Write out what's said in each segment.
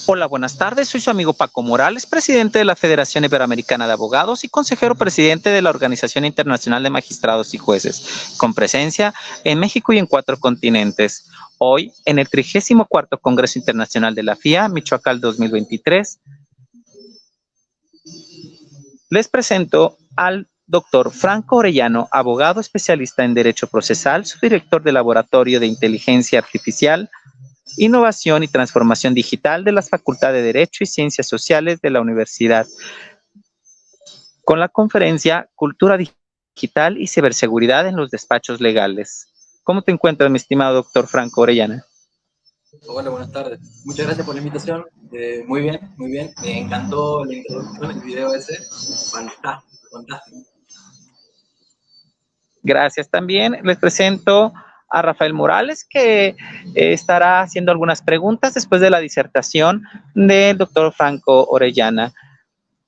Hola, buenas tardes. Soy su amigo Paco Morales, presidente de la Federación Iberoamericana de Abogados y consejero presidente de la Organización Internacional de Magistrados y Jueces, con presencia en México y en 4 continentes. Hoy, en el 34º Congreso Internacional de la FIA, Michoacán 2023, les presento al doctor Franco Orellano, abogado especialista en Derecho Procesal, subdirector del Laboratorio de Inteligencia Artificial, Innovación y Transformación Digital de las Facultades de Derecho y Ciencias Sociales de la Universidad, con la conferencia Cultura Digital y Ciberseguridad en los Despachos Legales. ¿Cómo te encuentras, mi estimado doctor Franco Orellana? Hola, buenas tardes. Muchas gracias por la invitación. Muy bien, muy bien. Me encantó la introducción, el video ese. Fantástico, fantástico. Gracias también. Les presento a Rafael Morales, que estará haciendo algunas preguntas después de la disertación del doctor Franco Orellana.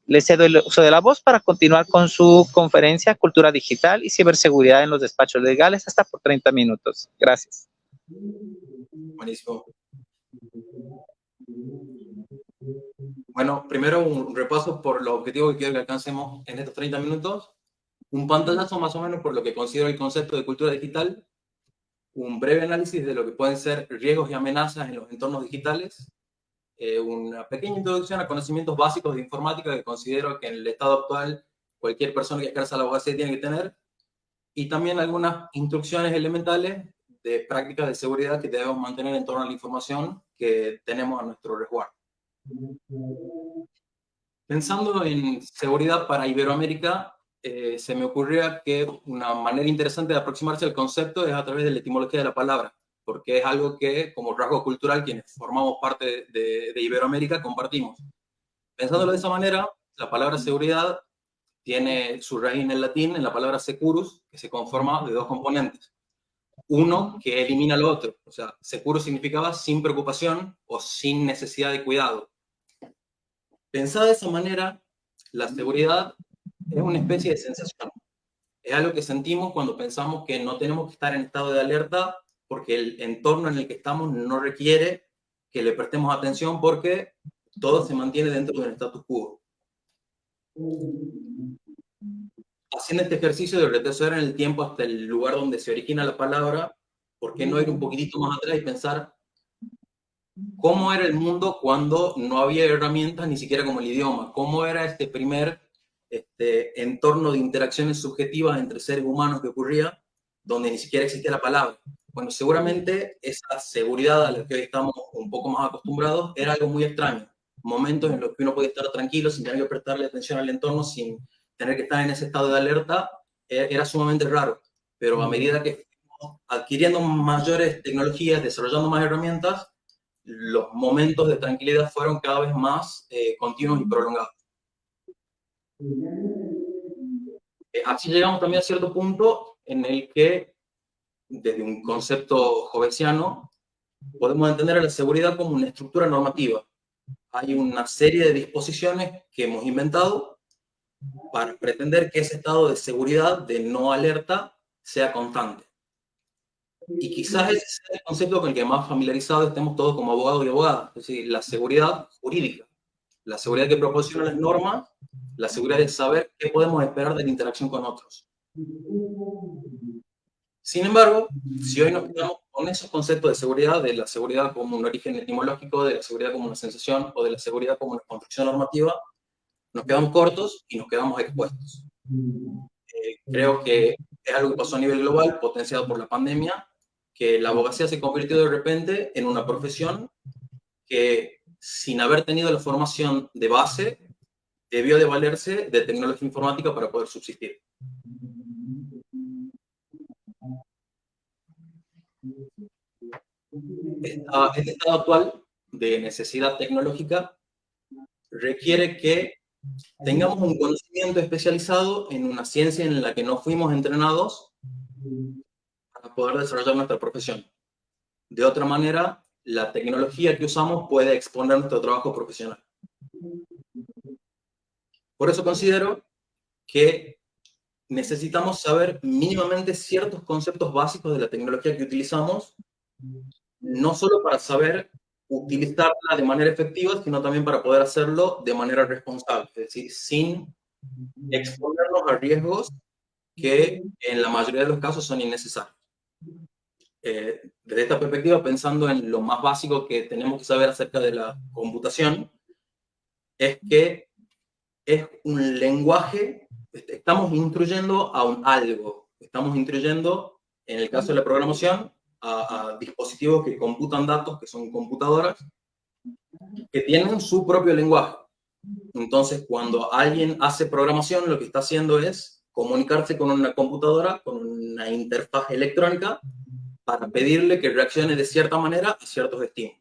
Le cedo el uso de la voz para continuar con su conferencia Cultura Digital y Ciberseguridad en los Despachos Legales hasta por 30 minutos. Gracias. Buenísimo. Bueno, primero un repaso por los objetivos que quiero que alcancemos en estos 30 minutos. Un pantallazo más o menos por lo que considero el concepto de cultura digital. Un breve análisis de lo que pueden ser riesgos y amenazas en los entornos digitales. Una pequeña introducción a conocimientos básicos de informática que considero que en el estado actual cualquier persona que ejerza la abogacía tiene que tener, y también algunas instrucciones elementales de prácticas de seguridad que debemos mantener en torno a la información que tenemos a nuestro resguardo. Pensando en seguridad para Iberoamérica, se me ocurría que una manera interesante de aproximarse al concepto es a través de la etimología de la palabra, porque es algo que, como rasgo cultural, quienes formamos parte de Iberoamérica compartimos. Pensándolo de esa manera, la palabra seguridad tiene su raíz en el latín, en la palabra securus, que se conforma de 2 componentes. Uno que elimina al otro, o sea, securus significaba sin preocupación o sin necesidad de cuidado. Pensada de esa manera, la seguridad es una especie de sensación. Es algo que sentimos cuando pensamos que no tenemos que estar en estado de alerta porque el entorno en el que estamos no requiere que le prestemos atención porque todo se mantiene dentro de un status quo. Haciendo este ejercicio de retroceder en el tiempo hasta el lugar donde se origina la palabra, ¿por qué no ir un poquitito más atrás y pensar cómo era el mundo cuando no había herramientas ni siquiera como el idioma? ¿Cómo era este primer entorno de interacciones subjetivas entre seres humanos que ocurría, donde ni siquiera existía la palabra? Bueno, seguramente esa seguridad a la que hoy estamos un poco más acostumbrados era algo muy extraño. Momentos en los que uno podía estar tranquilo sin tener que prestarle atención al entorno, sin tener que estar en ese estado de alerta, era sumamente raro. Pero a medida que fuimos adquiriendo mayores tecnologías, desarrollando más herramientas, los momentos de tranquilidad fueron cada vez más continuos y prolongados. Así llegamos también a cierto punto en el que, desde un concepto hobbesiano, podemos entender a la seguridad como una estructura normativa. Hay una serie de disposiciones que hemos inventado para pretender que ese estado de seguridad, de no alerta, sea constante. Y quizás ese sea el concepto con el que más familiarizados estemos todos como abogados y abogadas, es decir, la seguridad jurídica, la seguridad que proporcionan las normas, la seguridad de saber qué podemos esperar de la interacción con otros. Sin embargo, si hoy nos quedamos con esos conceptos de seguridad, de la seguridad como un origen etimológico, de la seguridad como una sensación o de la seguridad como una construcción normativa, nos quedamos cortos y nos quedamos expuestos. Creo que es algo que pasó a nivel global, potenciado por la pandemia, que la abogacía se convirtió de repente en una profesión que, sin haber tenido la formación de base, debió de valerse de tecnología informática para poder subsistir. Este estado actual de necesidad tecnológica requiere que tengamos un conocimiento especializado en una ciencia en la que no fuimos entrenados para poder desarrollar nuestra profesión. De otra manera, la tecnología que usamos puede exponer nuestro trabajo profesional. Por eso considero que necesitamos saber mínimamente ciertos conceptos básicos de la tecnología que utilizamos no solo para saber utilizarla de manera efectiva, sino también para poder hacerlo de manera responsable, es decir, sin exponernos a riesgos que en la mayoría de los casos son innecesarios. Desde esta perspectiva, pensando en lo más básico que tenemos que saber acerca de la computación, es que es un lenguaje, estamos instruyendo a un algo, estamos instruyendo, en el caso de la programación, a dispositivos que computan datos, que son computadoras, que tienen su propio lenguaje. Entonces, cuando alguien hace programación, lo que está haciendo es comunicarse con una computadora, con una interfaz electrónica, para pedirle que reaccione de cierta manera a ciertos estímulos.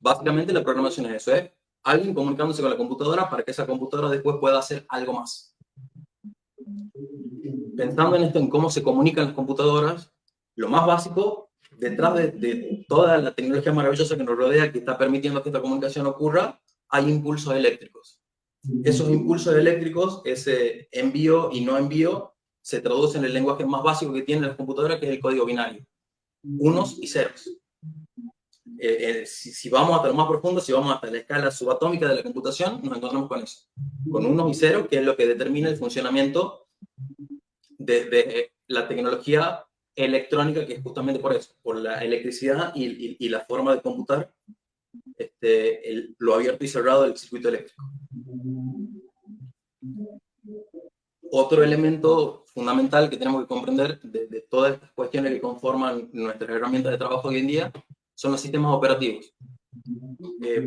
Básicamente la programación es eso, es alguien comunicándose con la computadora para que esa computadora después pueda hacer algo más. Pensando en esto, en cómo se comunican las computadoras, lo más básico, detrás de toda la tecnología maravillosa que nos rodea, que está permitiendo que esta comunicación ocurra, hay impulsos eléctricos. Esos impulsos eléctricos, ese envío y no envío, se traducen en el lenguaje más básico que tienen las computadoras, que es el código binario. Unos y ceros. Si vamos hasta lo más profundo, si vamos hasta la escala subatómica de la computación, nos encontramos con eso. Con unos y ceros, que es lo que determina el funcionamiento de la tecnología electrónica, que es justamente por eso, por la electricidad y la forma de computar lo abierto y cerrado del circuito eléctrico. Otro elemento fundamental que tenemos que comprender de todas estas cuestiones que conforman nuestras herramientas de trabajo hoy en día son los sistemas operativos.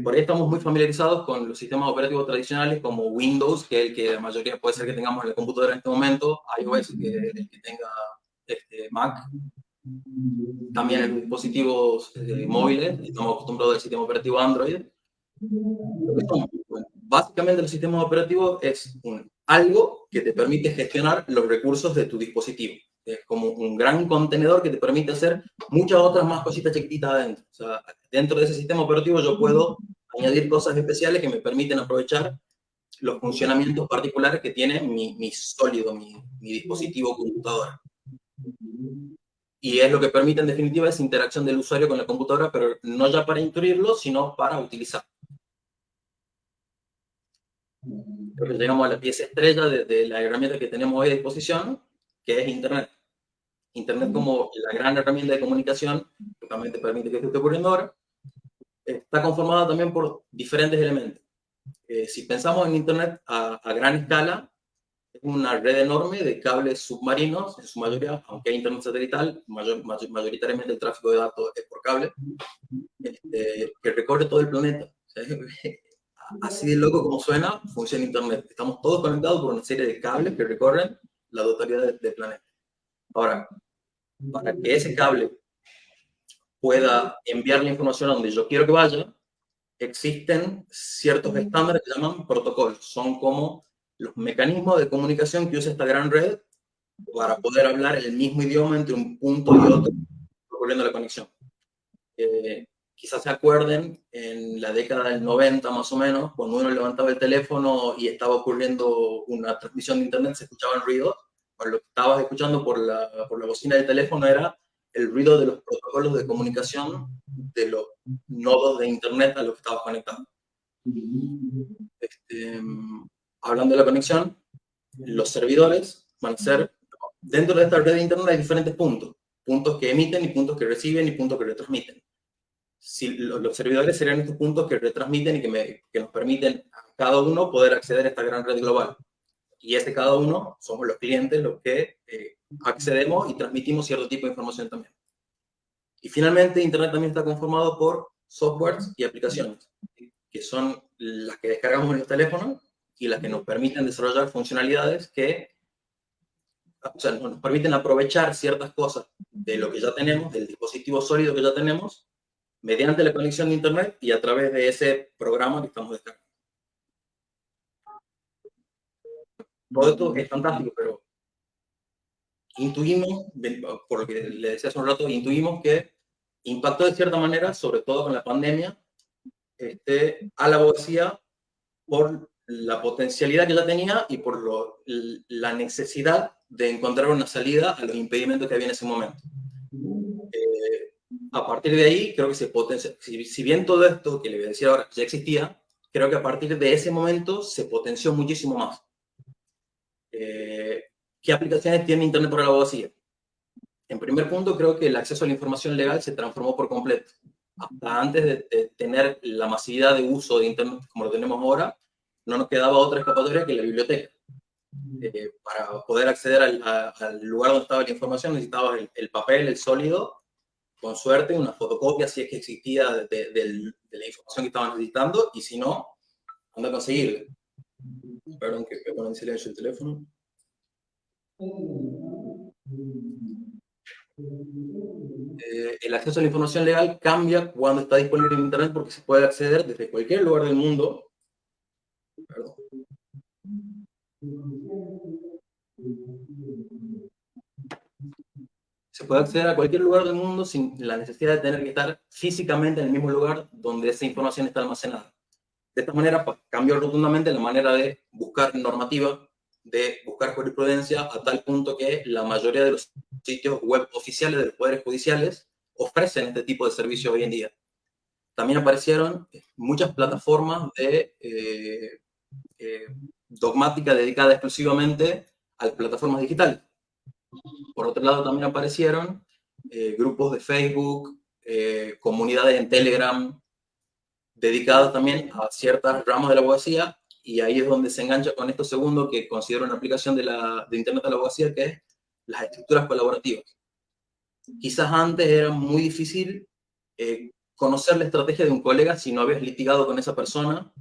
Por ahí estamos muy familiarizados con los sistemas operativos tradicionales como Windows, que es el que la mayoría puede ser que tengamos en la computadora en este momento, iOS, que es el que tenga Mac. También en los dispositivos móviles, estamos acostumbrados al sistema operativo Android. Básicamente los sistemas operativos es algo que te permite gestionar los recursos de tu dispositivo. Es como un gran contenedor que te permite hacer muchas otras más cositas chiquititas adentro. O sea, dentro de ese sistema operativo yo puedo añadir cosas especiales que me permiten aprovechar los funcionamientos particulares que tiene mi sólido, mi dispositivo computadora. Y es lo que permite en definitiva esa interacción del usuario con la computadora, pero no ya para instruirlo, sino para utilizarlo. Creo que llegamos a la pieza estrella de la herramienta que tenemos hoy a disposición, que es Internet. Internet como la gran herramienta de comunicación, que también te permite que esto esté ocurriendo ahora, está conformada también por diferentes elementos. Si pensamos en Internet a gran escala, es una red enorme de cables submarinos, en su mayoría, aunque hay Internet satelital, mayoritariamente el tráfico de datos es por cable, que recorre todo el planeta. Así de loco como suena, funciona Internet. Estamos todos conectados por una serie de cables que recorren la totalidad del planeta. Ahora, para que ese cable pueda enviar la información a donde yo quiero que vaya, existen ciertos estándares que se llaman protocolos. Son como los mecanismos de comunicación que usa esta gran red para poder hablar el mismo idioma entre un punto y otro, ocurriendo la conexión. Quizás se acuerden, en la década del 90 más o menos, cuando uno levantaba el teléfono y estaba ocurriendo una transmisión de internet, se escuchaban ruidos. Bueno, lo que estabas escuchando por la bocina del teléfono era el ruido de los protocolos de comunicación de los nodos de internet a los que estabas conectado. Hablando de la conexión, los servidores van a ser, dentro de esta red de internet hay diferentes puntos. Puntos que emiten y puntos que reciben y puntos que retransmiten. Si los servidores serían estos puntos que retransmiten y que nos permiten a cada uno poder acceder a esta gran red global. Y cada uno somos los clientes los que accedemos y transmitimos cierto tipo de información también. Y finalmente, Internet también está conformado por softwares y aplicaciones, que son las que descargamos en los teléfonos y las que nos permiten desarrollar funcionalidades que, o sea, nos permiten aprovechar ciertas cosas de lo que ya tenemos, del dispositivo sólido que ya tenemos, mediante la conexión de Internet y a través de ese programa que estamos descargando. Todo esto es fantástico, pero intuimos, por lo que le decía hace un rato, intuimos que impactó de cierta manera, sobre todo con la pandemia, a la abogacía por la potencialidad que ya tenía y por la necesidad de encontrar una salida a los impedimentos que había en ese momento. A partir de ahí, creo que se potencia. Si bien todo esto que le voy a decir ahora ya existía, creo que a partir de ese momento se potenció muchísimo más. ¿Qué aplicaciones tiene Internet para la abogacía? En primer punto, creo que el acceso a la información legal se transformó por completo. Hasta antes de tener la masividad de uso de Internet como lo tenemos ahora, no nos quedaba otra escapatoria que la biblioteca. Para poder acceder al lugar donde estaba la información necesitabas el papel, el sólido, con suerte una fotocopia si es que existía de la información que estaban necesitando, y si no, anda a conseguirla. Perdón que me pongo en silencio el teléfono. El acceso a la información legal cambia cuando está disponible en Internet porque se puede acceder desde cualquier lugar del mundo. Perdón. Se puede acceder a cualquier lugar del mundo sin la necesidad de tener que estar físicamente en el mismo lugar donde esa información está almacenada. De esta manera cambió rotundamente la manera de buscar normativa, de buscar jurisprudencia, a tal punto que la mayoría de los sitios web oficiales de los poderes judiciales ofrecen este tipo de servicios hoy en día. También aparecieron muchas plataformas de dogmática dedicada exclusivamente a las plataformas digitales. Por otro lado, también aparecieron grupos de Facebook, comunidades en Telegram, dedicadas también a ciertas ramas de la abogacía, y ahí es donde se engancha con esto segundo que considero una aplicación de Internet a la abogacía, que es las estructuras colaborativas. Quizás antes era muy difícil conocer la estrategia de un colega si no habías litigado con esa persona,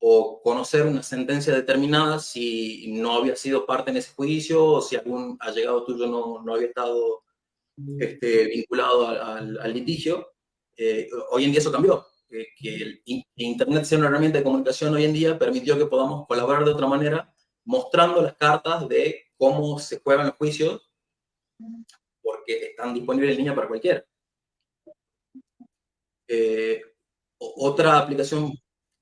o conocer una sentencia determinada si no había sido parte en ese juicio, o si algún allegado tuyo no había estado vinculado al litigio. Hoy en día eso cambió. Que el Internet sea una herramienta de comunicación hoy en día permitió que podamos colaborar de otra manera, mostrando las cartas de cómo se juegan los juicios, porque están disponibles en línea para cualquiera. Otra aplicación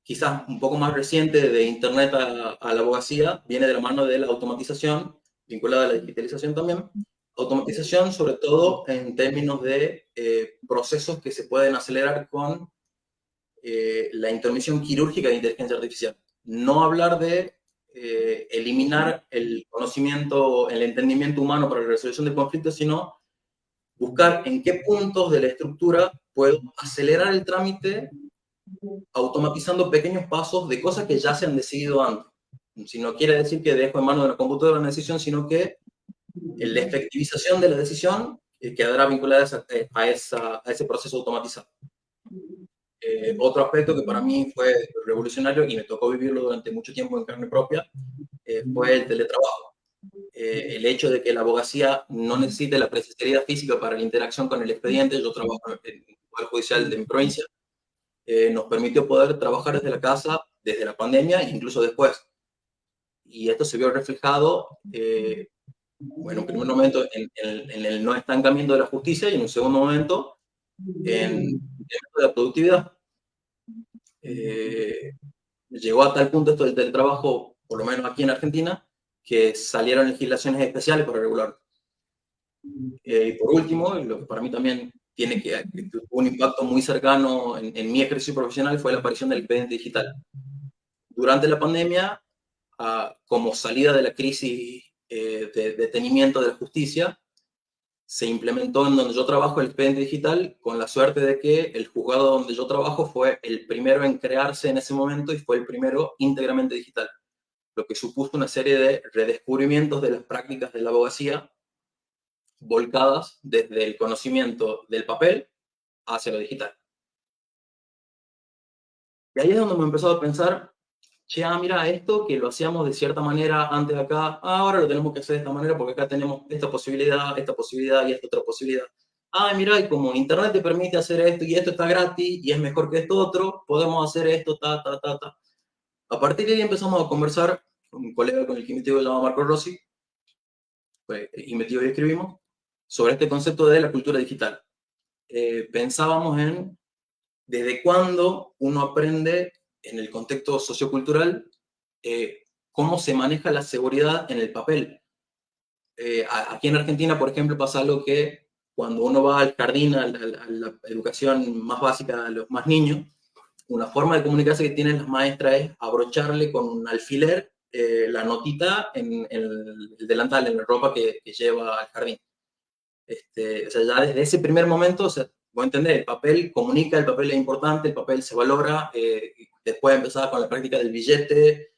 quizás un poco más reciente de Internet a la abogacía viene de la mano de la automatización, vinculada a la digitalización también. Automatización sobre todo en términos de procesos que se pueden acelerar con la intervención quirúrgica de inteligencia artificial. No hablar de eliminar el conocimiento, el entendimiento humano para la resolución de conflictos, sino buscar en qué puntos de la estructura puedo acelerar el trámite automatizando pequeños pasos de cosas que ya se han decidido antes. Si no quiere decir que dejo en manos de la computadora una decisión, sino que la efectivización de la decisión quedará vinculada a ese proceso automatizado. Otro aspecto que para mí fue revolucionario y me tocó vivirlo durante mucho tiempo en carne propia fue el teletrabajo. El hecho de que la abogacía no necesite la presencialidad física para la interacción con el expediente. Yo trabajo en el Poder Judicial de mi provincia. Nos permitió poder trabajar desde la casa, desde la pandemia e incluso después. Y esto se vio reflejado, bueno, en un primer momento en el no estancamiento de la justicia, y en un segundo momento en la productividad. Llegó a tal punto esto del teletrabajo, por lo menos aquí en Argentina, que salieron legislaciones especiales para regularlo. Y por último, lo que para mí también que tuvo un impacto muy cercano en mi ejercicio profesional, fue la aparición del expediente digital. Durante la pandemia, como salida de la crisis de detenimiento de la justicia, se implementó en donde yo trabajo el expediente digital, con la suerte de que el juzgado donde yo trabajo fue el primero en crearse en ese momento y fue el primero íntegramente digital, lo que supuso una serie de redescubrimientos de las prácticas de la abogacía, volcadas desde el conocimiento del papel hacia lo digital. Y ahí es donde me he empezado a pensar, che, mira, esto que lo hacíamos de cierta manera antes de acá, ahora lo tenemos que hacer de esta manera porque acá tenemos esta posibilidad y esta otra posibilidad. Mira, y como Internet te permite hacer esto y esto está gratis y es mejor que esto otro, podemos hacer esto, ta. A partir de ahí empezamos a conversar con un colega con el que mi tío se llama Marco Rossi, y mi tío y escribimos sobre este concepto de la cultura digital. Pensábamos en desde cuándo uno aprende en el contexto sociocultural cómo se maneja la seguridad en el papel. Aquí en Argentina, por ejemplo, pasa algo que cuando uno va al jardín, a la educación más básica a los más niños, una forma de comunicarse que tienen las maestras es abrocharle con un alfiler la notita en el delantal, en la ropa que lleva al jardín. O sea, ya desde ese primer momento, o sea, voy a entender, el papel comunica, el papel es importante, el papel se valora, después empezar con la práctica del billete,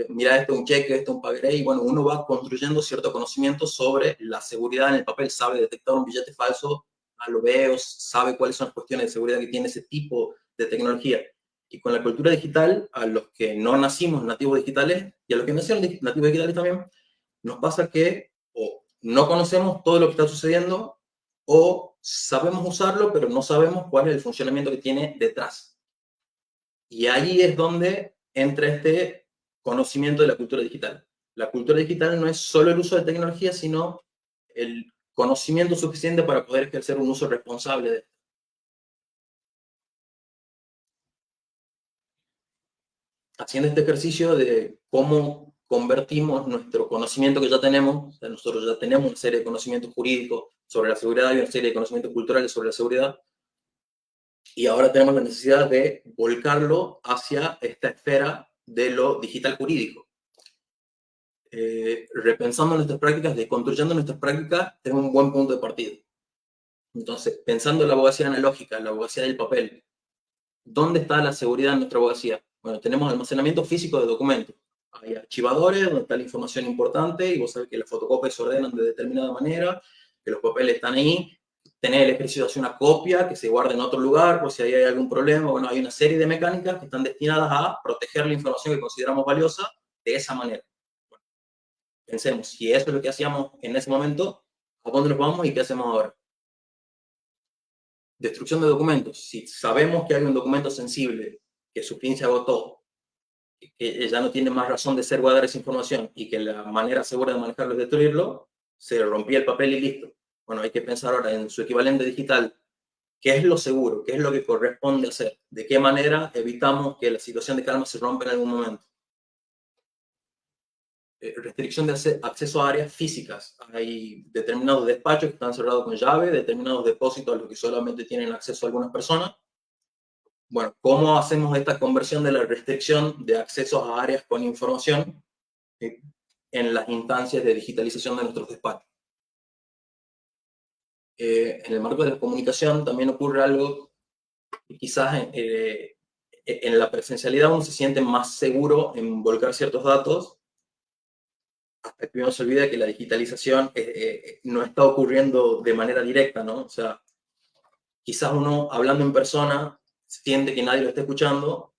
mira, esto es un cheque, esto es un pagaré, y bueno, uno va construyendo cierto conocimiento sobre la seguridad en el papel, sabe detectar un billete falso, lo ve, sabe cuáles son las cuestiones de seguridad que tiene ese tipo de tecnología. Y con la cultura digital, a los que no nacimos nativos digitales, y a los que nacieron nativos digitales también, nos pasa que o no conocemos todo lo que está sucediendo o sabemos usarlo, pero no sabemos cuál es el funcionamiento que tiene detrás. Y ahí es donde entra este conocimiento de la cultura digital. La cultura digital no es solo el uso de tecnología, sino el conocimiento suficiente para poder ejercer un uso responsable de esto. Haciendo este ejercicio de cómo convertimos nuestro conocimiento que ya tenemos, o sea, nosotros ya tenemos una serie de conocimientos jurídicos sobre la seguridad y una serie de conocimientos culturales sobre la seguridad, y ahora tenemos la necesidad de volcarlo hacia esta esfera de lo digital jurídico. Repensando nuestras prácticas, deconstruyendo nuestras prácticas, tenemos un buen punto de partida. Entonces, pensando en la abogacía analógica, en la abogacía del papel, ¿dónde está la seguridad en nuestra abogacía? Bueno, tenemos almacenamiento físico de documentos. Hay archivadores donde está la información importante y vos sabés que las fotocopias se ordenan de determinada manera, que los papeles están ahí. Tenés el ejercicio de hacer una copia que se guarde en otro lugar por si hay algún problema. Bueno, hay una serie de mecánicas que están destinadas a proteger la información que consideramos valiosa de esa manera. Bueno, pensemos, si eso es lo que hacíamos en ese momento, ¿a dónde nos vamos y qué hacemos ahora? Destrucción de documentos. Si sabemos que hay un documento sensible, que su fin se agotó, que ya no tiene más razón de ser guardar esa información y que la manera segura de manejarlo es destruirlo, se rompía el papel y listo. Bueno, hay que pensar ahora en su equivalente digital. ¿Qué es lo seguro? ¿Qué es lo que corresponde hacer? ¿De qué manera evitamos que la situación de calma se rompa en algún momento? Restricción de acceso a áreas físicas. Hay determinados despachos que están cerrados con llave, determinados depósitos a los que solamente tienen acceso algunas personas. Bueno, ¿cómo hacemos esta conversión de la restricción de acceso a áreas con información en las instancias de digitalización de nuestros despachos? En el marco de la comunicación también ocurre algo que quizás en la presencialidad uno se siente más seguro en volcar ciertos datos, hasta que uno se olvida que la digitalización no está ocurriendo de manera directa, ¿no? O sea, quizás uno hablando en persona siente que nadie lo está escuchando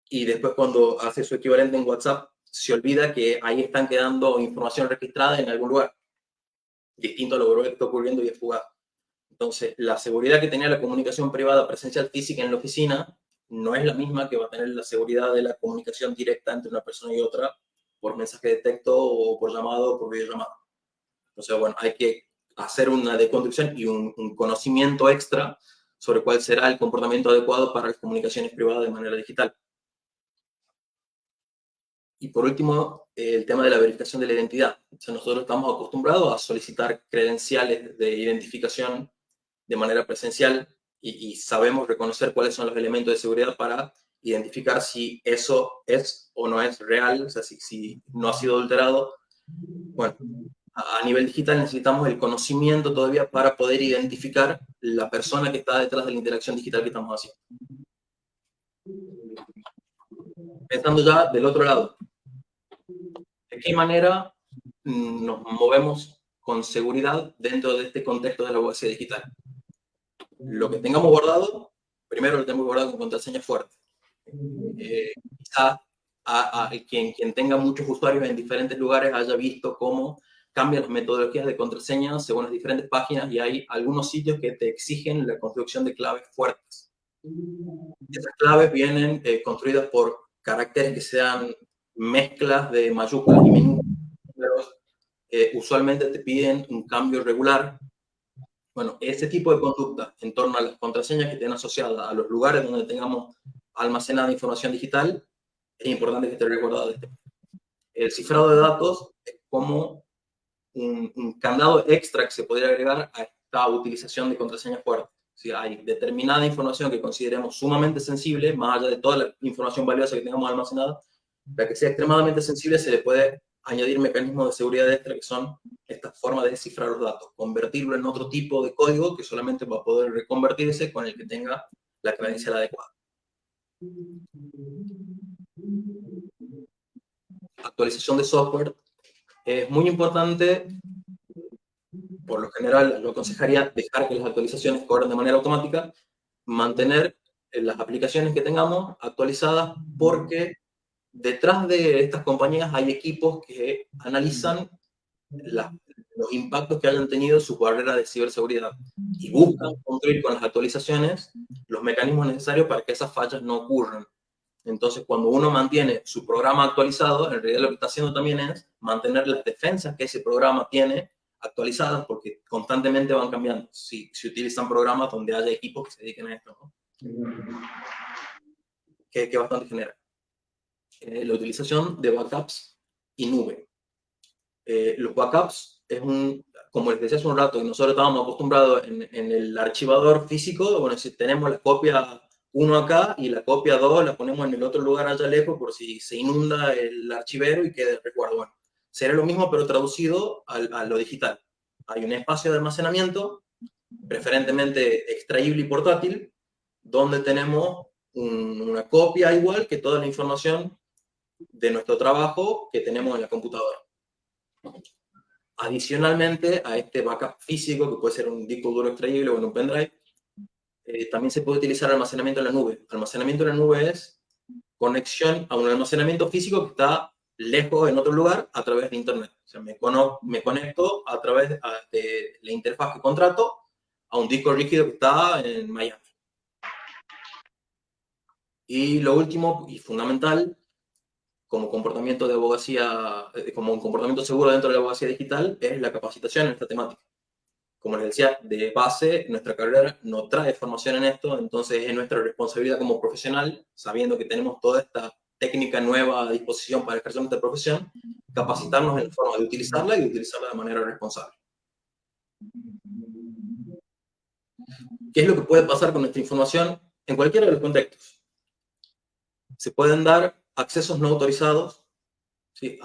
y después cuando hace su equivalente en WhatsApp se olvida que ahí están quedando información registrada en algún lugar, distinto a lo que está ocurriendo y es fugaz. Entonces, la seguridad que tenía la comunicación privada presencial física en la oficina no es la misma que va a tener la seguridad de la comunicación directa entre una persona y otra por mensaje de texto o por llamado o por videollamada. Entonces, bueno, hay que hacer una deconstrucción y un conocimiento extra sobre cuál será el comportamiento adecuado para las comunicaciones privadas de manera digital. Y por último, el tema de la verificación de la identidad. O sea, nosotros estamos acostumbrados a solicitar credenciales de identificación de manera presencial y sabemos reconocer cuáles son los elementos de seguridad para identificar si eso es o no es real, o sea, si no ha sido adulterado. Bueno, a nivel digital necesitamos el conocimiento todavía para poder identificar la persona que está detrás de la interacción digital que estamos haciendo. Pensando ya del otro lado, ¿de qué manera nos movemos con seguridad dentro de este contexto de la abogacía digital? Lo que tengamos guardado, primero lo tenemos guardado con contraseña fuerte. Quizá quien tenga muchos usuarios en diferentes lugares haya visto cómo cambian las metodologías de contraseña según las diferentes páginas y hay algunos sitios que te exigen la construcción de claves fuertes. Esas claves vienen construidas por caracteres que sean mezclas de mayúsculas y minúsculas. Usualmente te piden un cambio regular. Bueno, ese tipo de conducta en torno a las contraseñas que estén asociadas a los lugares donde tengamos almacenada información digital, es importante que esté recordado de este. El cifrado de datos es como un candado extra que se podría agregar esta utilización de contraseñas fuertes. Si hay determinada información que consideremos sumamente sensible, más allá de toda la información valiosa que tengamos almacenada, para que sea extremadamente sensible se le puede añadir mecanismos de seguridad extra que son estas formas de descifrar los datos, convertirlo en otro tipo de código que solamente va a poder reconvertirse con el que tenga la credencial adecuada. Actualización de software es muy importante. Por lo general, lo aconsejaría dejar que las actualizaciones corran de manera automática, mantener las aplicaciones que tengamos actualizadas, porque detrás de estas compañías hay equipos que analizan los impactos que hayan tenido sus barreras de ciberseguridad y buscan construir con las actualizaciones los mecanismos necesarios para que esas fallas no ocurran. Entonces, cuando uno mantiene su programa actualizado, en realidad lo que está haciendo también es mantener las defensas que ese programa tiene actualizadas, porque constantemente van cambiando. Si utilizan programas donde haya equipos que se dediquen a esto, ¿no? Que bastante genera. La utilización de backups y nube. Los backups es como les decía hace un rato, que nosotros estábamos acostumbrados en el archivador físico, bueno, si tenemos la copia 1 acá y la copia 2 la ponemos en el otro lugar allá lejos por si se inunda el archivero y quede el recuerdo. Bueno, será lo mismo pero traducido a lo digital. Hay un espacio de almacenamiento, preferentemente extraíble y portátil, donde tenemos una copia igual que toda la información de nuestro trabajo que tenemos en la computadora. Adicionalmente a este backup físico, que puede ser un disco duro extraíble o en un pendrive, también se puede utilizar almacenamiento en la nube. Almacenamiento en la nube es conexión a un almacenamiento físico que está lejos en otro lugar a través de Internet. O sea, me conecto a través de la interfaz que contrato a un disco rígido que está en Miami. Y lo último y fundamental, como comportamiento de abogacía, como un comportamiento seguro dentro de la abogacía digital, es la capacitación en esta temática. Como les decía, de base, nuestra carrera no trae formación en esto, entonces es nuestra responsabilidad como profesional, sabiendo que tenemos toda esta técnica nueva a disposición para ejercer nuestra profesión, capacitarnos en la forma de utilizarla y de utilizarla de manera responsable. ¿Qué es lo que puede pasar con nuestra información en cualquiera de los contextos? Se pueden dar accesos no autorizados, ¿sí?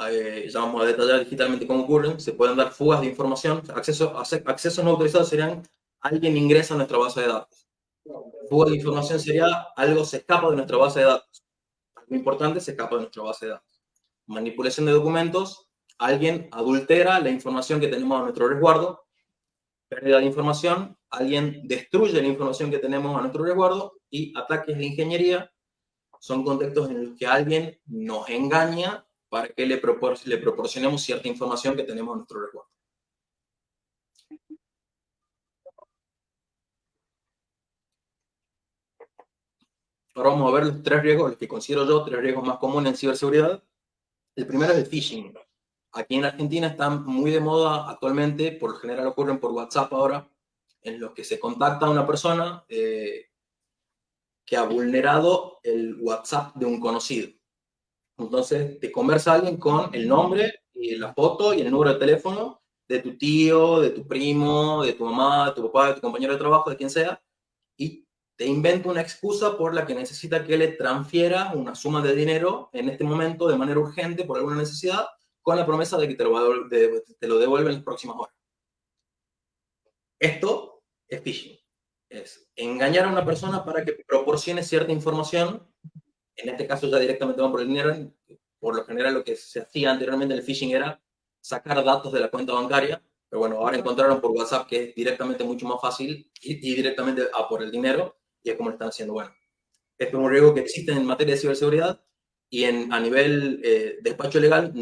Ya vamos a detallar digitalmente cómo ocurren. Se pueden dar fugas de información. Accesos no autorizados serían alguien ingresa a nuestra base de datos. Fuga de información sería algo se escapa de nuestra base de datos. Algo importante se escapa de nuestra base de datos. Manipulación de documentos, alguien adultera la información que tenemos a nuestro resguardo. Pérdida de información, alguien destruye la información que tenemos a nuestro resguardo. Y ataques de ingeniería son contextos en los que alguien nos engaña para que le proporcionemos cierta información que tenemos en nuestro resguardo. Ahora vamos a ver los 3 riesgos, los que considero yo 3 riesgos más comunes en ciberseguridad. El primero es el phishing. Aquí en Argentina están muy de moda actualmente, por lo general ocurren por WhatsApp ahora, en los que se contacta a una persona que ha vulnerado el WhatsApp de un conocido. Entonces te conversa alguien con el nombre, y la foto y el número de teléfono de tu tío, de tu primo, de tu mamá, de tu papá, de tu compañero de trabajo, de quien sea, y te inventa una excusa por la que necesita que le transfiera una suma de dinero en este momento de manera urgente por alguna necesidad, con la promesa de que te lo devuelve en las próximas horas. Esto es phishing. Es engañar a una persona para que proporcione cierta información. En este caso ya directamente van por el dinero. Por lo general lo que se hacía anteriormente en el phishing era sacar datos de la cuenta bancaria, pero bueno, ahora encontraron por WhatsApp que es directamente mucho más fácil y directamente a por el dinero, y es como lo están haciendo. Bueno, esto es un riesgo que existe en materia de ciberseguridad, y a nivel despacho legal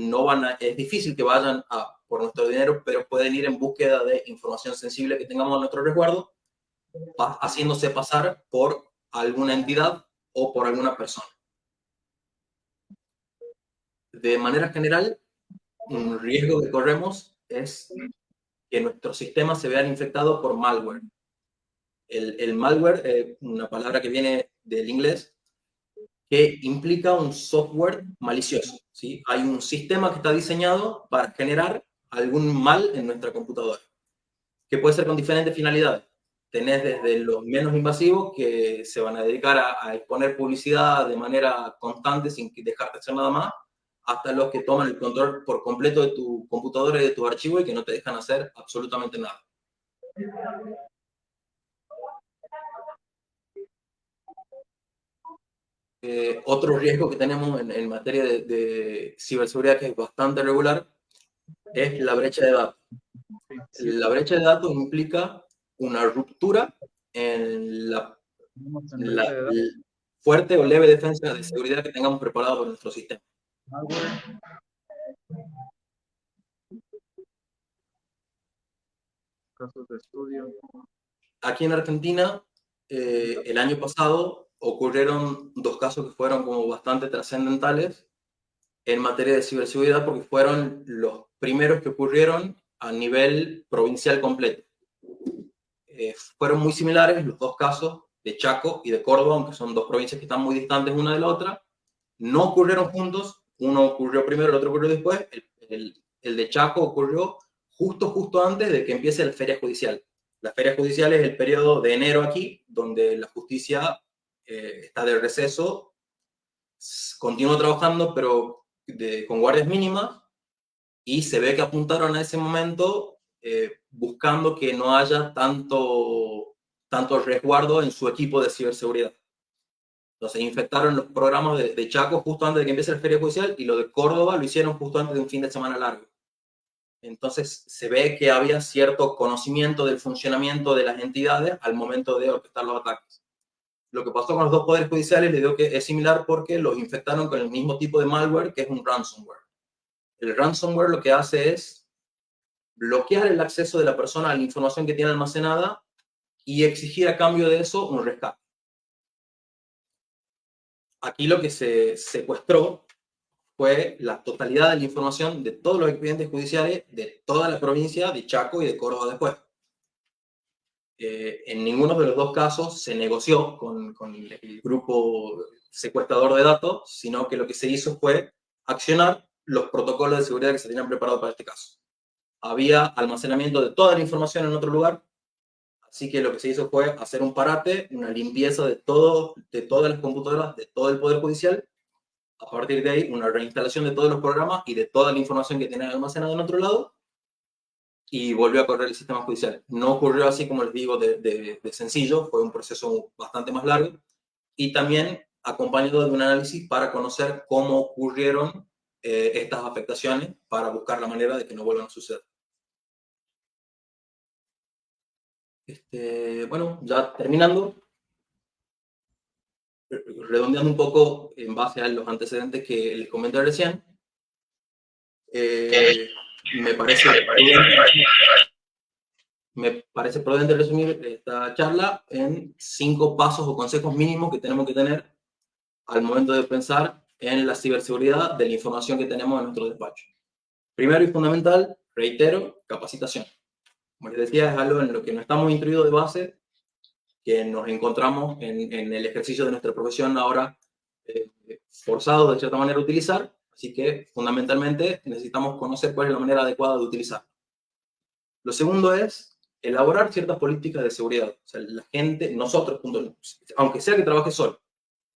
es difícil que vayan a por nuestro dinero, pero pueden ir en búsqueda de información sensible que tengamos a nuestro resguardo, haciéndose pasar por alguna entidad o por alguna persona. De manera general, un riesgo que corremos es que nuestros sistemas se vean infectados por malware. El malware, una palabra que viene del inglés, que implica un software malicioso, ¿sí? Hay un sistema que está diseñado para generar algún mal en nuestra computadora. que puede ser con diferentes finalidades. Tenés desde los menos invasivos, que se van a dedicar a exponer publicidad de manera constante sin dejarte hacer nada más, hasta los que toman el control por completo de tu computadora y de tu archivo y que no te dejan hacer absolutamente nada. Otro riesgo que tenemos en materia de ciberseguridad, que es bastante regular, es la brecha de datos. La brecha de datos implica una ruptura en la fuerte o leve defensa de seguridad que tengamos preparado por nuestro sistema. Casos de estudio. Aquí en Argentina, el año pasado ocurrieron 2 casos que fueron como bastante trascendentales en materia de ciberseguridad, porque fueron los primeros que ocurrieron a nivel provincial completo. Fueron muy similares los 2 casos de Chaco y de Córdoba, aunque son 2 provincias que están muy distantes una de la otra. No ocurrieron juntos, uno ocurrió primero, el otro ocurrió después. El de Chaco ocurrió justo antes de que empiece la feria judicial. La feria judicial es el periodo de enero aquí, donde la justicia está de receso, continúa trabajando, pero con guardias mínimas, y se ve que apuntaron a ese momento buscando que no haya tanto resguardo en su equipo de ciberseguridad. Entonces infectaron los programas de Chaco justo antes de que empiece la feria judicial, y lo de Córdoba lo hicieron justo antes de un fin de semana largo. Entonces se ve que había cierto conocimiento del funcionamiento de las entidades al momento de orquestar los ataques. Lo que pasó con los 2 poderes judiciales, les digo que es similar porque los infectaron con el mismo tipo de malware, que es un ransomware. El ransomware lo que hace es bloquear el acceso de la persona a la información que tiene almacenada y exigir a cambio de eso un rescate. Aquí lo que se secuestró fue la totalidad de la información de todos los expedientes judiciales de toda la provincia de Chaco y de Córdoba después. En ninguno de los 2 casos se negoció con el grupo secuestrador de datos, sino que lo que se hizo fue accionar los protocolos de seguridad que se tenían preparados para este caso. Había almacenamiento de toda la información en otro lugar, así que lo que se hizo fue hacer un parate, una limpieza de todas las computadoras, de todo el Poder Judicial. A partir de ahí, una reinstalación de todos los programas y de toda la información que tenían almacenada en otro lado, y volvió a correr el sistema judicial. No ocurrió así, como les digo, de sencillo, fue un proceso bastante más largo, y también acompañado de un análisis para conocer cómo ocurrieron estas afectaciones, para buscar la manera de que no vuelvan a suceder. Bueno, ya terminando, redondeando un poco en base a los antecedentes que les comenté recién, me parece prudente resumir esta charla en 5 pasos o consejos mínimos que tenemos que tener al momento de pensar en la ciberseguridad de la información que tenemos en nuestro despacho. Primero y fundamental, reitero, capacitación. Como les decía, es algo en lo que no estamos instruidos de base, que nos encontramos en el ejercicio de nuestra profesión ahora forzados de cierta manera a utilizar, así que fundamentalmente necesitamos conocer cuál es la manera adecuada de utilizar. Lo segundo es elaborar ciertas políticas de seguridad. O sea, la gente, nosotros, aunque sea que trabaje solo,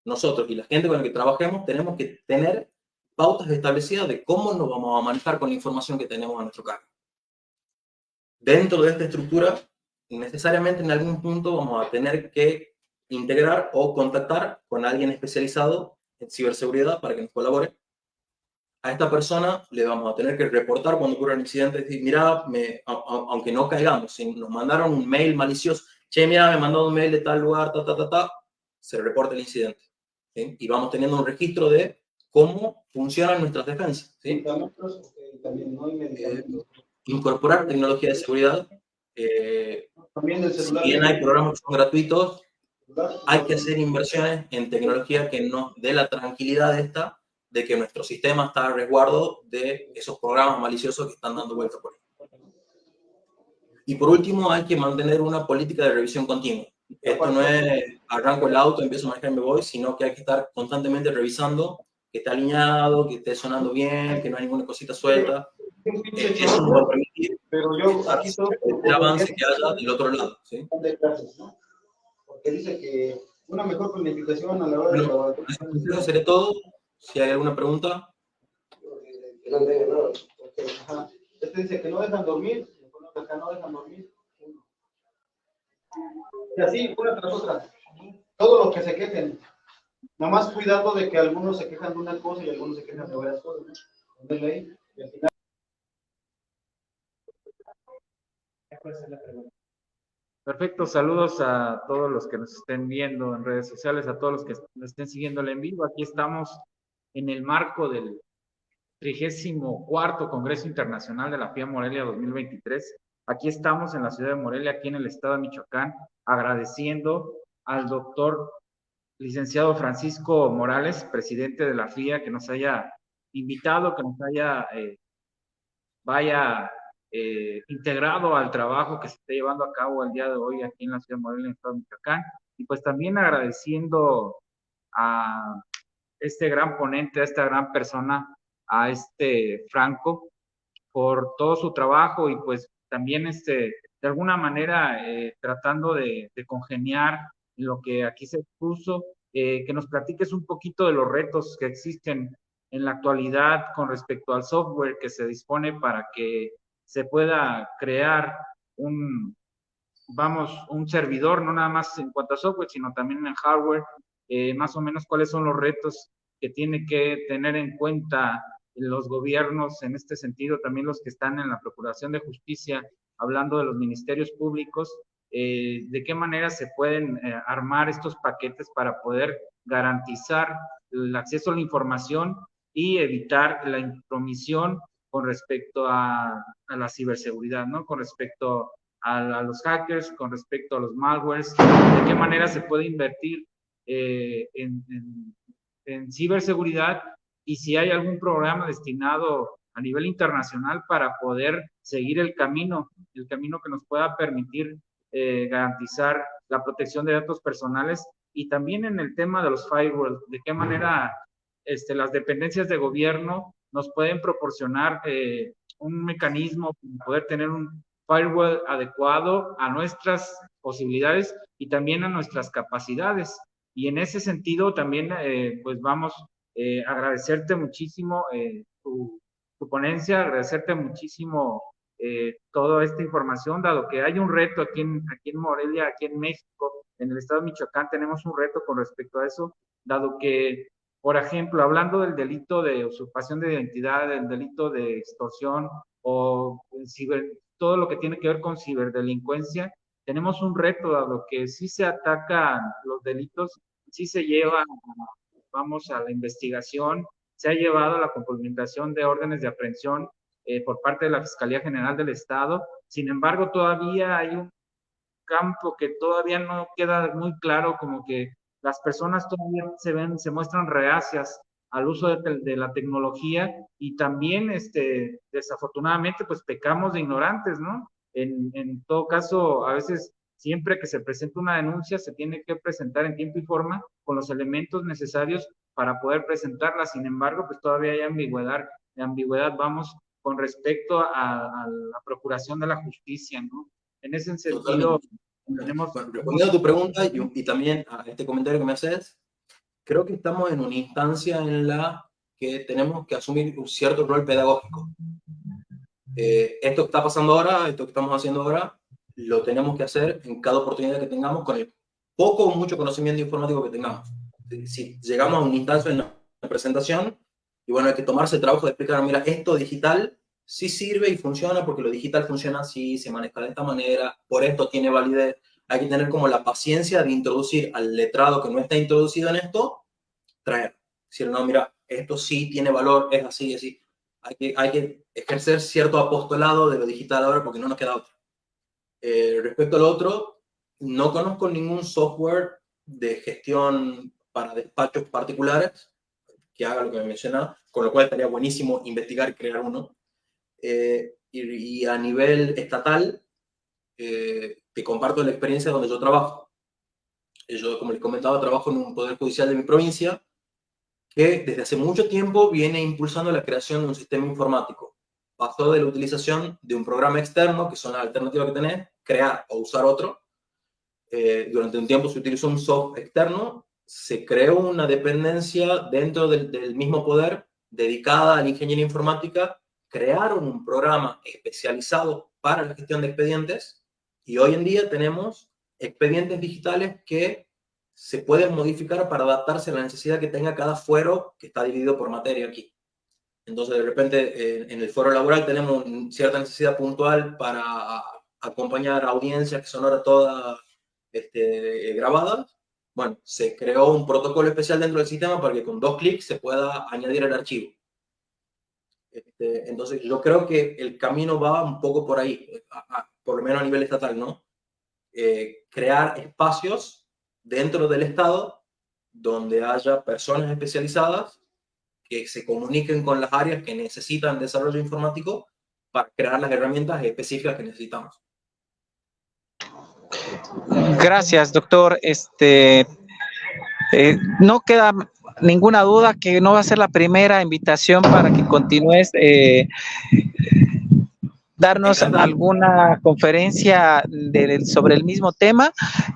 nosotros y la gente con la que trabajemos tenemos que tener pautas establecidas de cómo nos vamos a manejar con la información que tenemos a nuestro cargo. Dentro de esta estructura, necesariamente en algún punto vamos a tener que integrar o contactar con alguien especializado en ciberseguridad para que nos colabore. A esta persona le vamos a tener que reportar cuando ocurra un incidente, decir, mira, aunque no caigamos, si nos mandaron un mail malicioso, che, mira, me mandaron un mail de tal lugar, se reporta el incidente. ¿Sí? Y vamos teniendo un registro de cómo funcionan nuestras defensas. ¿Sí? Incorporar tecnología de seguridad. Si bien hay programas que son gratuitos, hay que hacer inversiones en tecnología que nos dé la tranquilidad de que nuestro sistema está a resguardo de esos programas maliciosos que están dando vuelta por ahí. Y por último, hay que mantener una política de revisión continua. Esto no es arranco el auto, empiezo a manejar y me voy, sino que hay que estar constantemente revisando que esté alineado, que esté sonando bien, que no hay ninguna cosita suelta. Eso nos va a permitir Pero yo aquí todo el avance que haya del otro lado, ¿sí? De clases, ¿no? Porque dice que una mejor planificación a la hora de Bueno, trabajar. eso sería todo. Si hay alguna pregunta. Que no dejen nada. Ajá. Este dice que no dejan dormir, acá no dejan dormir. Y así, una tras otra. Todos los que se quejen. Nada más cuidado de que algunos se quejan de una cosa y algunos se quejan de varias cosas, ¿no? Pónganle ahí, y al final. Perfecto, saludos a todos los que nos estén viendo en redes sociales, a todos los que nos estén siguiendo en vivo. Aquí estamos en el marco del 34º Congreso Internacional de la FIA Morelia 2023. Aquí estamos en la ciudad de Morelia, aquí en el estado de Michoacán, agradeciendo al doctor licenciado Francisco Morales, presidente de la FIA, que nos haya invitado, que nos haya integrado al trabajo que se está llevando a cabo el día de hoy aquí en la ciudad de Morelia, en el estado de Michoacán. Y pues también agradeciendo a este gran ponente, a esta gran persona, a este Franco, por todo su trabajo y pues también de alguna manera tratando de congeniar lo que aquí se expuso, que nos platiques un poquito de los retos que existen en la actualidad con respecto al software que se dispone para que se pueda crear un servidor, no nada más en cuanto a software, sino también en hardware, más o menos cuáles son los retos que tiene que tener en cuenta los gobiernos en este sentido, también los que están en la Procuración de Justicia, hablando de los ministerios públicos, de qué manera se pueden armar estos paquetes para poder garantizar el acceso a la información y evitar la intromisión con respecto a la ciberseguridad, ¿no? Con respecto a los hackers, con respecto a los malwares, de qué manera se puede invertir en ciberseguridad y si hay algún programa destinado a nivel internacional para poder seguir el camino que nos pueda permitir garantizar la protección de datos personales y también en el tema de los firewalls, de qué manera las dependencias de gobierno nos pueden proporcionar un mecanismo para poder tener un firewall adecuado a nuestras posibilidades y también a nuestras capacidades. Y en ese sentido también, pues vamos a agradecerte muchísimo tu ponencia, agradecerte muchísimo toda esta información, dado que hay un reto aquí en Morelia, aquí en México, en el estado de Michoacán, tenemos un reto con respecto a eso, dado que, por ejemplo, hablando del delito de usurpación de identidad, del delito de extorsión o todo lo que tiene que ver con ciberdelincuencia, tenemos un reto, dado que sí se atacan los delitos, sí se lleva, vamos a la investigación, se ha llevado a la cumplimentación de órdenes de aprehensión por parte de la Fiscalía General del Estado. Sin embargo, todavía hay un campo que todavía no queda muy claro, como que las personas todavía se muestran reacias al uso de la tecnología y también, desafortunadamente, pues pecamos de ignorantes, ¿no? En todo caso, a veces, siempre que se presenta una denuncia, se tiene que presentar en tiempo y forma con los elementos necesarios para poder presentarla. Sin embargo, pues todavía hay ambigüedad, vamos, con respecto a la procuración de la justicia, ¿no? En ese sentido, tenemos... Bueno, respondiendo a tu pregunta y también a este comentario que me haces, creo que estamos en una instancia en la que tenemos que asumir un cierto rol pedagógico. Esto que está pasando ahora, esto que estamos haciendo ahora, lo tenemos que hacer en cada oportunidad que tengamos con el poco o mucho conocimiento informático que tengamos. Si llegamos a una instancia en la presentación, y bueno, hay que tomarse el trabajo de explicar, mira, esto digital sí sirve y funciona porque lo digital funciona así, se maneja de esta manera, por esto tiene validez. Hay que tener como la paciencia de introducir al letrado que no está introducido en esto, traer. Decir, no, mira, esto sí tiene valor, es así, así. Hay que ejercer cierto apostolado de lo digital ahora porque no nos queda otro. Respecto al otro, no conozco ningún software de gestión para despachos particulares que haga lo que me mencionaba, con lo cual estaría buenísimo investigar y crear uno. Y a nivel estatal, te comparto la experiencia donde yo trabajo. Yo, como les comentaba, trabajo en un poder judicial de mi provincia que desde hace mucho tiempo viene impulsando la creación de un sistema informático pasó de la utilización de un programa externo, que son las alternativas que tenés, crear o usar otro. Durante un tiempo se utilizó un software externo, se creó una dependencia dentro del mismo poder dedicada a la ingeniería informática, crearon un programa especializado para la gestión de expedientes y hoy en día tenemos expedientes digitales que se pueden modificar para adaptarse a la necesidad que tenga cada fuero que está dividido por materia aquí. Entonces, de repente, en el foro laboral tenemos cierta necesidad puntual para acompañar a audiencias que son ahora todas grabadas. Bueno, se creó un protocolo especial dentro del sistema para que con 2 clics se pueda añadir el archivo. Entonces, yo creo que el camino va un poco por ahí, por lo menos a nivel estatal, ¿no? Crear espacios dentro del Estado donde haya personas especializadas que se comuniquen con las áreas que necesitan desarrollo informático para crear las herramientas específicas que necesitamos. Gracias, doctor. No queda ninguna duda que no va a ser la primera invitación para que continúes darnos alguna conferencia sobre el mismo tema.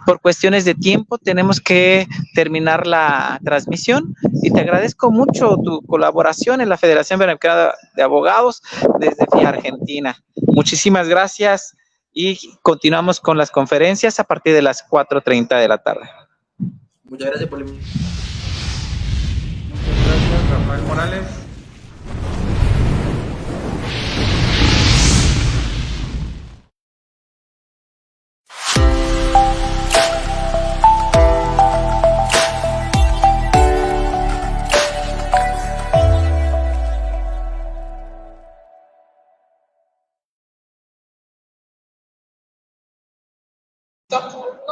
Por cuestiones de tiempo tenemos que terminar la transmisión y te agradezco mucho tu colaboración en la Federación Panamericana de Abogados desde Argentina. Muchísimas gracias y continuamos con las conferencias a partir de las 4:30 de la tarde. Muchas gracias por la invitación. Muchas gracias, Rafael Morales. Doctor,